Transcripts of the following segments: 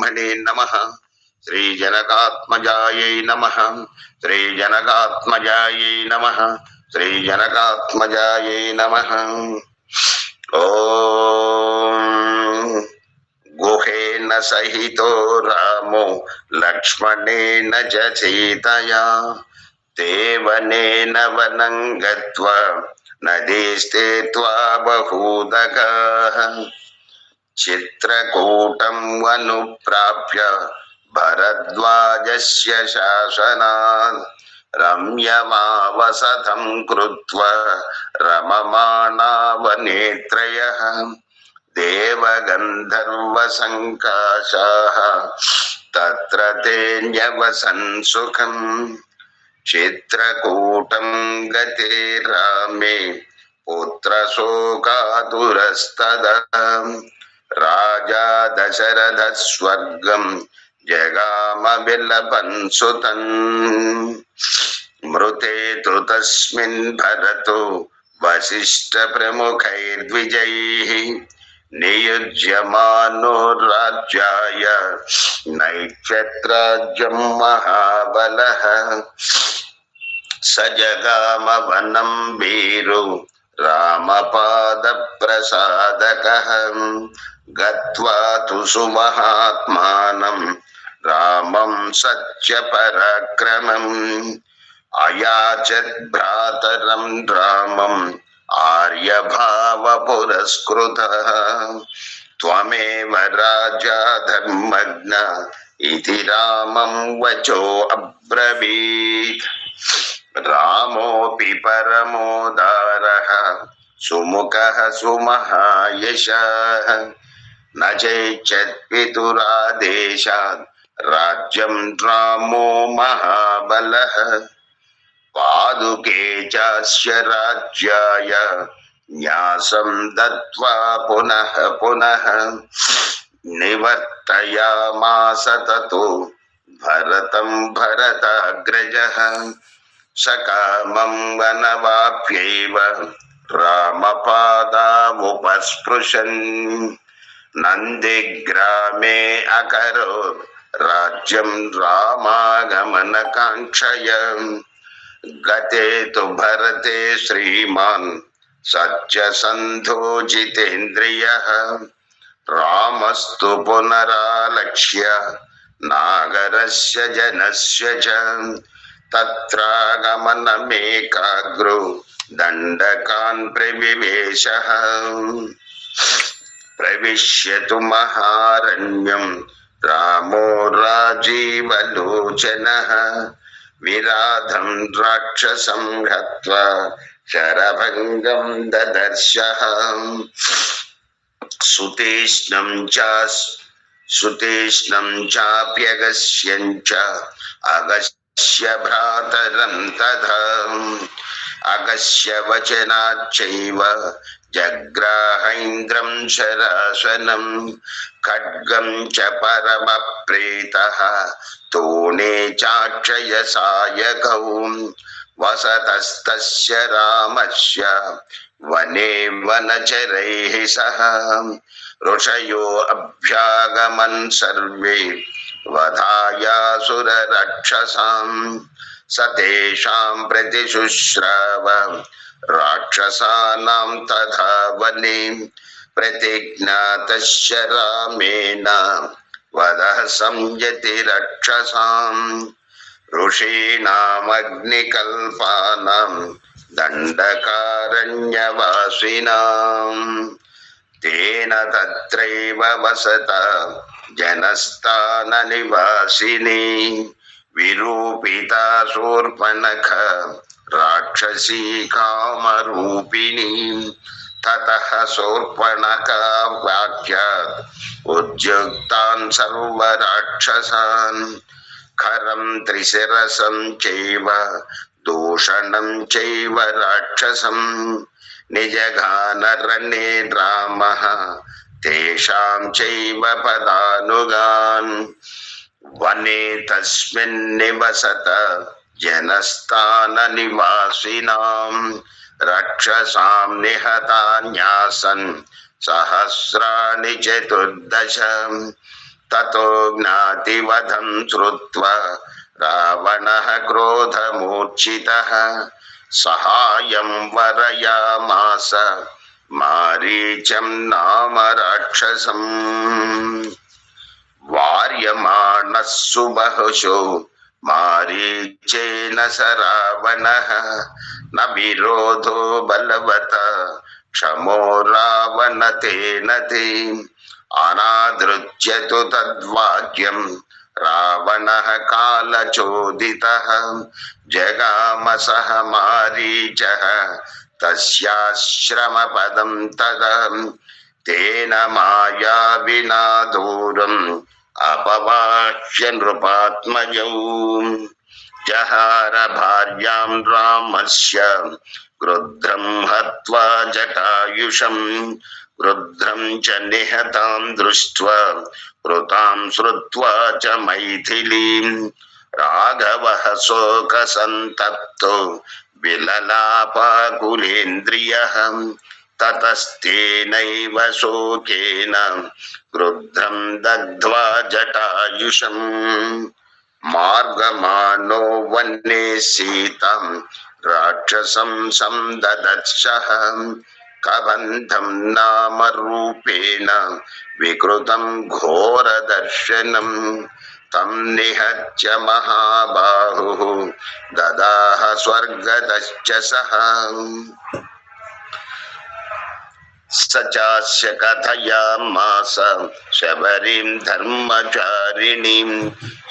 ब्रह्मणे नमः। श्रीजनकात्मजायै नमः। श्रीजनकात्मजायै नमः। श्रीजनकात्मजायै नमः। ओम गुहेन सहितो रामो लक्ष्मणेन च सीतया देवनेन वनं गत्वा नदीस्थित्वा बहूदकाः चित्रकूटं अनुप्राप्य भरद्वाजस्य शासनात् रम्यमावसतं कृत्वा रममाणा वनेत्रयः देवगन्धर्वसङ्काशाः तत्र ते न्यवसन् सुखम् चित्रकूटं गते रामे पुत्रशोकातुरस्तदा राजा दशरथः स्वर्गं जगाम विलपन् सुतन् मृते तु तस्मिन् भरतो वसिष्ठप्रमुखैर्द्विजैः नियुज्यमानो राज्याय नैक्षत्राज्यं महाबलः स जगाम वनं वीरो रामपादप्रसादकः गत्वा तु सुमहात्मानं रामं सत्यपराक्रमम् अयाचत् भ्रातरं रामम् आर्यभावपुरस्कृतः त्वमेव राजा धर्मज्ञ इति रामं वचो अब्रवीत् रामोऽपि परमोदारः सुमुखः सुमहायशः न चैच्छत् पितुरादेशात् राज्यं रामो महाबलः पादुके चास्य राज्याय न्यासं दत्त्वा पुनः पुनः निवर्तयामास ततो भरतं भरताग्रजः सकामं वनवाप्यैव रामपादावुपस्पृशन् नन्दिग्रामे अकरोत् राज्यं रामागमनकाङ्क्षया गते तु भरते श्रीमान् सत्यसन्धो जितेन्द्रियः रामस्तु पुनरालक्ष्य नागरस्य जनस्य च तत्रागमनमेकाग्रो दण्डकान् प्रविवेशः प्रविश्यतु महारण्यं रामो राजीवलोचनः विराधं राक्षसं हत्वा शरभङ्गं ददर्शः सुतीक्ष्णं चाप्यगस्यं च अगस्य भ्रातरं तथा अगस्य वचनाच्चैव जग्राहेन्द्रं शरासनं खड्गं च परमप्रीतः तूणे चाक्षयसायकौ वसतस्तस्य रामस्य वने वनचरैः सह ऋषयो अभ्यागमन् सर्वे वधायासुरराक्षसां स तेषां प्रतिशुश्राव राक्षसानां तथा वने प्रतिज्ञातस्य रामेण वधः संयति राक्षसाम् ऋषीणामग्निकल्पानां दण्डकारण्यवासिनाम् तेन तत्रैव वसता जनस्थाननिवासिनी विरूपिता शूर्पणखा राक्षसी कामरूपिणी ततः शूर्पणखा वाक्यात् उद्युक्तान् सर्वराक्षसान् खरं त्रिशिरसं चैव दूषणं चैव राक्षसं निजघानरणे रामः तेषां चैव पदानुगान् वने तस्मिन् निवसत जनस्थाननिवासिनां राक्षसां निहतान्यासन् सहस्राणि चतुर्दश ततो ज्ञातिवधं श्रुत्वा रावणः क्रोधमूर्छितः सहायं वरयामास मारीचं नाम राक्षसम्। वार्यमाणः सुबहुशो मारीचेन स रावणः न विरोधो बलवता क्षमो रावणतेन ते। अनादृत्य तु तद्वाक्यं रावणः कालचोदितः जगाम सह मारीचः तस्याश्रमपदं तदा तेन मायाविना दूरम् अपवाह्य नृपात्मजौ। जहार भार्यां रामस्य क्रुद्धं हत्वा जटायुषम् क्रुद्धं च निहतां दृष्ट्वा कृतां श्रुत्वा च मैथिलीं राघवः शोकसन्तप्तो विललापाकुलेन्द्रियः ततस्तेनैव शोकेन क्रुद्धं दग्ध्वा जटायुषम्। मार्गमाणो वने सीतां राक्षसं संददत्सः कबन्धं नाम रूपेण विकृतं घोरदर्शनं तं निहत्य महाबाहुः ददाह स्वर्गतश्च सः। स चास्य कथयामास शबरीं धर्मचारिणीं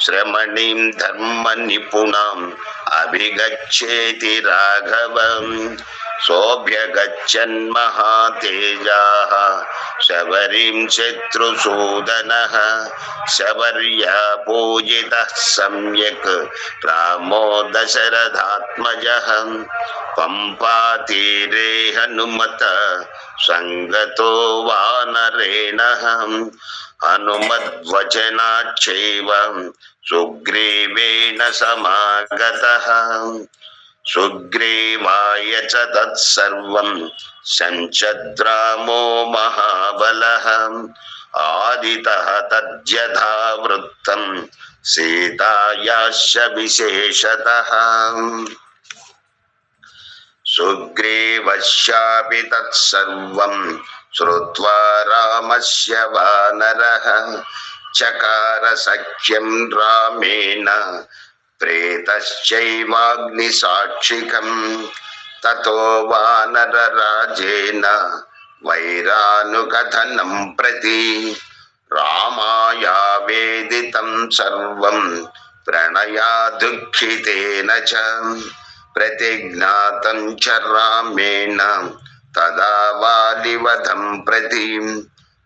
श्रमणीं धर्मनिपुणाम् अभिगच्छेति राघवम्। सोऽभ्यगच्छन् महातेजाः शबरीं शत्रुसूदनः शबर्या पूजितः सम्यक् रामो दशरथात्मजः। पम्पातीरे हनुमत संगतो वानरेण हनुमद्वचनाच्चैव सुग्रीवेण समागतः। सुग्रीवाय च तत्सर्वं संचद्रामो महाबलः आदितः तद्यथा वृत्तं सीतायाश्च विशेषतः। सुग्रीवस्यापि तत्सर्वं श्रुत्वा रामस्य वानरः चकार सख्यं रामेण प्रेतश्चैवाग्निसाक्षिकम्। ततो वानरराजेन वैरानुकथनं प्रति रामायावेदितं सर्वं प्रणया दुःखितेन च प्रतिज्ञातं च रामेण तदा वालिवधं प्रति।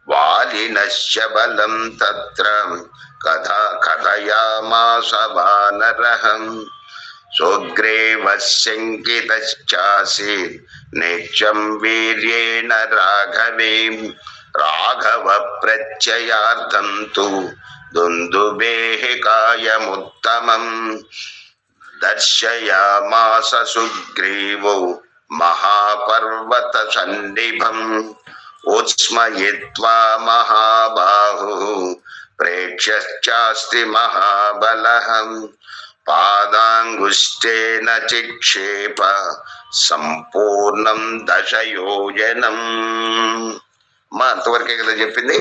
वालिनश्च बलं तत्र कथयामास वानरः सुग्रीवशङ्कितश्चासीत् नित्यं वीर्येण राघवे। राघव प्रत्ययार्थं तु दुन्दुभेः कायमुत्तमम् दर्शयामास सुग्रीवो महापर्वतसन्निभम् उत्स्मयित्वा महाबाहुः प्रेक्ष्यश्चास्ति महाबलः पादाङ्गुष्ठेन चिक्षेप సంపూర్ణం దశయోజనం. మా అంతవరకే కదా చెప్పింది.